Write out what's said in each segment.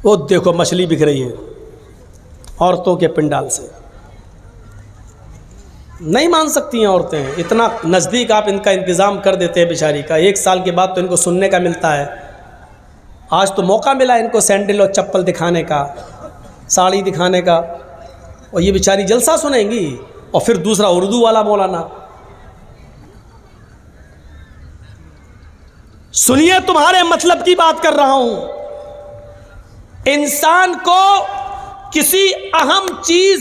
वो देखो मछली बिक रही है औरतों के पिंडाल से। नहीं मान सकती हैं औरतें, इतना नज़दीक आप इनका इंतज़ाम कर देते हैं बेचारी का। 1 साल के बाद तो इनको सुनने का मिलता है। आज तो मौका मिला इनको सैंडल और चप्पल दिखाने का, साड़ी दिखाने का, और ये बेचारी जलसा सुनेंगी। और फिर दूसरा उर्दू वाला मौलाना, सुनिए तुम्हारे मतलब की बात कर रहा हूं। इंसान को किसी अहम चीज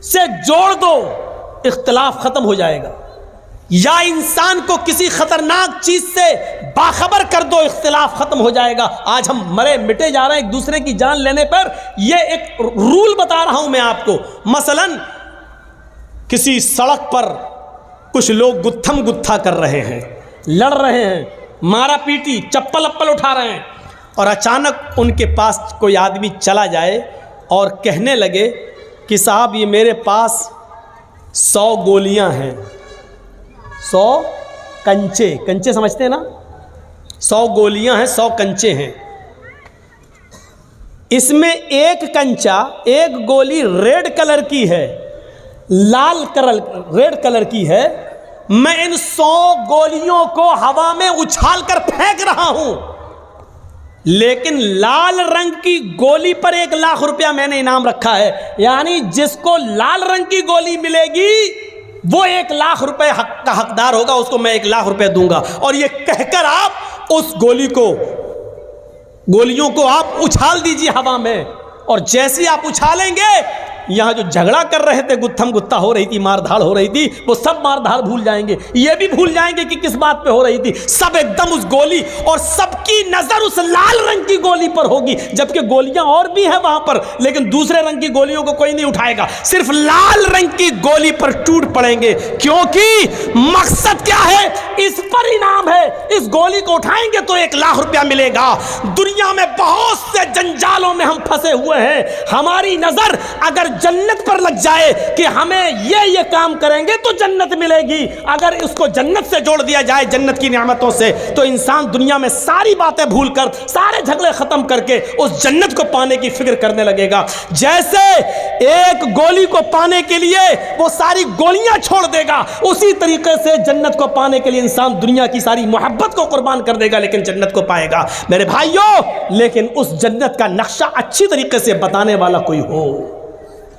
से जोड़ दो, इख्तिलाफ खत्म हो जाएगा, या इंसान को किसी खतरनाक चीज से बाखबर कर दो, इख्तिलाफ खत्म हो जाएगा। आज हम मरे मिटे जा रहे हैं एक दूसरे की जान लेने पर। यह एक रूल बता रहा हूं मैं आपको। मसलन किसी सड़क पर कुछ लोग गुत्थम गुत्था कर रहे हैं, लड़ रहे हैं, मारा पीटी, चप्पल अप्पल उठा रहे हैं, और अचानक उनके पास कोई आदमी चला जाए और कहने लगे कि साहब ये मेरे पास 100 गोलियां हैं, 100 कंचे, कंचे समझते हैं ना, 100 गोलियां हैं, 100 कंचे हैं। इसमें एक कंचा, एक गोली रेड कलर की है, लाल कलर, रेड कलर की है। मैं इन 100 गोलियों को हवा में उछाल कर फेंक रहा हूं, लेकिन लाल रंग की गोली पर 1 लाख रुपया मैंने इनाम रखा है। यानी जिसको लाल रंग की गोली मिलेगी वो 1 लाख रुपए हक का हकदार होगा, उसको मैं 1 लाख रुपए दूंगा। और ये कहकर आप उस गोलियों को आप उछाल दीजिए हवा में, और जैसे आप उछालेंगे, यहाँ जो झगड़ा कर रहे थे, गुत्थम गुत्ता हो रही थी, मारधाड़ हो रही थी, वो सब मारधाड़ भूल जाएंगे। ये भी भूल जाएंगे कि किस बात पे हो रही थी। सब एकदम उस गोली, और सबकी नजर उस लाल रंग की गोली पर होगी, जबकि गोलियां और भी हैं वहां पर, लेकिन दूसरे रंग की गोलियों को कोई नहीं उठाएगा, सिर्फ लाल रंग की गोली पर टूट पड़ेंगे। क्योंकि मकसद क्या है, इस पर इनाम है। इस गोली को उठाएंगे तो 1 लाख रुपया मिलेगा। दुनिया में बहुत से जंजालों में हम फंसे हुए हैं। हमारी नजर अगर जन्नत पर लग जाए कि हमें ये काम करेंगे तो जन्नत मिलेगी, अगर उसको जन्नत से जोड़ दिया जाए, जन्नत की नियामतों से, तो इंसान दुनिया में सारी बातें भूलकर, सारे झगड़े खत्म करके उस जन्नत को पाने की फिक्र करने लगेगा। जैसे एक गोली को पाने के लिए वो सारी गोलियां छोड़ देगा, उसी तरीके से जन्नत को पाने के लिए इंसान दुनिया की सारी मोहब्बत को कुर्बान कर देगा, लेकिन जन्नत को पाएगा। मेरे भाइयों, लेकिन उस जन्नत का नक्शा अच्छी तरीके से बताने वाला कोई हो,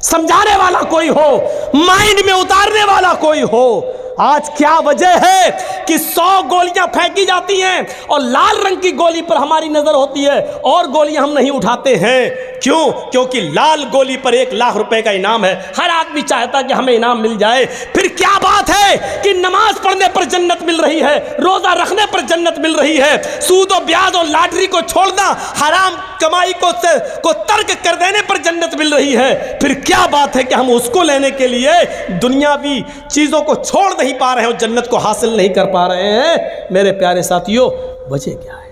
समझाने वाला कोई हो, माइंड में उतारने वाला कोई हो। आज क्या वजह है कि 100 गोलियां फेंकी जाती हैं और लाल रंग की गोली पर हमारी नजर होती है, और गोलियां हम नहीं उठाते हैं? क्यों? क्योंकि लाल गोली पर 1 लाख रुपए का इनाम है। हर आदमी चाहता कि हमें इनाम मिल जाए। फिर क्या बात है कि नमाज पढ़ने पर जन्नत मिल रही है, रोजा रखने पर जन्नत मिल रही है, सूद और ब्याज और लॉटरी को छोड़ना, हराम कमाई को तर्क कर देने पर जन्नत मिल रही है। फिर क्या बात है कि हम उसको लेने के लिए दुनियावी चीजों को छोड़ नहीं पा रहे हैं और जन्नत को हासिल नहीं कर पा रहे हैं? मेरे प्यारे साथियों, वजह क्या है?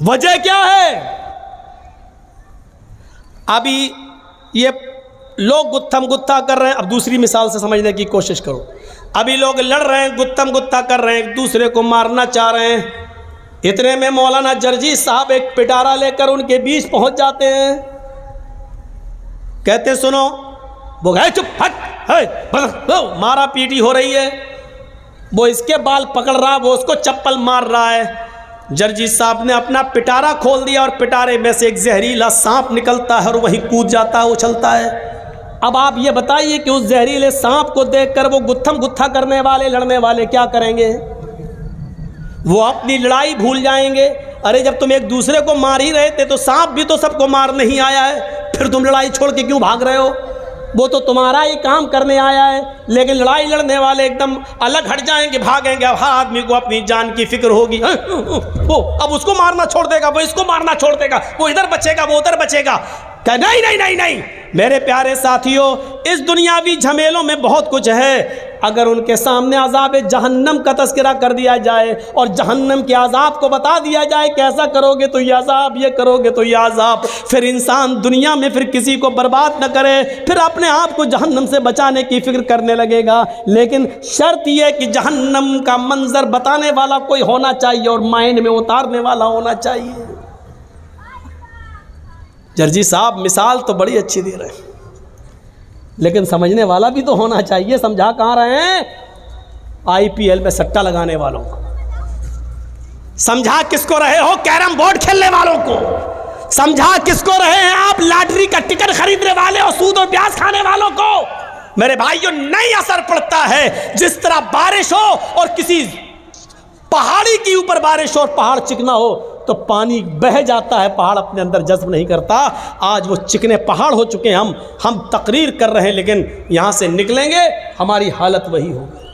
वजह क्या है? अभी ये लोग गुत्थम गुत्था कर रहे हैं। अब दूसरी मिसाल से समझने की कोशिश करो। अभी लोग लड़ रहे हैं, गुत्थम गुत्था कर रहे हैं, एक दूसरे को मारना चाह रहे हैं। इतने में मौलाना जर्जी साहब एक पिटारा लेकर उनके बीच पहुंच जाते हैं। कहते सुनो, वो गए चुप, हट, मारा पीटी हो रही है, वो इसके बाल पकड़ रहा, वो उसको चप्पल मार रहा है। जर्जी साहब ने अपना पिटारा खोल दिया और पिटारे में से एक जहरीला सांप निकलता है और वहीं कूद जाता है, उछलता है। अब आप ये बताइए कि उस जहरीले सांप को देखकर वो गुत्थम गुत्था करने वाले, लड़ने वाले क्या करेंगे? वो अपनी लड़ाई भूल जाएंगे। अरे जब तुम एक दूसरे को मार ही रहे थे तो सांप भी तो सबको मार नहीं आया है, फिर तुम लड़ाई छोड़ के क्यों भाग रहे हो? वो तो तुम्हारा ही काम करने आया है। लेकिन लड़ाई लड़ने वाले एकदम अलग हट जाएंगे, भागेंगे। अब हर आदमी को अपनी जान की फिक्र होगी। वो अब उसको मारना छोड़ देगा, वो इसको मारना छोड़ देगा, वो इधर बचेगा, वो उधर बचेगा। क्या? नहीं नहीं नहीं नहीं। मेरे प्यारे साथियों, इस दुनियावी झमेलों में बहुत कुछ है। अगर उनके सामने अज़ाब जहन्नम का तज़किरा कर दिया जाए और जहन्नम के अज़ाब को बता दिया जाए कैसा करोगे तो ये अज़ाब, ये करोगे तो ये अज़ाब, फिर इंसान दुनिया में फिर किसी को बर्बाद न करे, फिर अपने आप को जहन्नम से बचाने की फ़िक्र करने लगेगा। लेकिन शर्त यह कि जहन्नम का मंजर बताने वाला कोई होना चाहिए और माइंड में उतारने वाला होना चाहिए। जर्जी साहब मिसाल तो बड़ी अच्छी दे रहे हैं, लेकिन समझने वाला भी तो होना चाहिए। समझा कहाँ रहे हैं? आईपीएल में सट्टा लगाने वालों को समझा, किसको रहे हो? कैरम बोर्ड खेलने वालों को समझा, किसको रहे हैं आप? लॉटरी का टिकट खरीदने वाले और सूद और ब्याज खाने वालों को। मेरे भाइयों, नहीं असर पड़ता है। जिस तरह बारिश हो और किसी पहाड़ी के ऊपर बारिश हो और पहाड़ चिकना हो तो पानी बह जाता है, पहाड़ अपने अंदर जज्ब नहीं करता। आज वो चिकने पहाड़ हो चुके हैं। हम तकरीर कर रहे हैं, लेकिन यहाँ से निकलेंगे हमारी हालत वही होगी।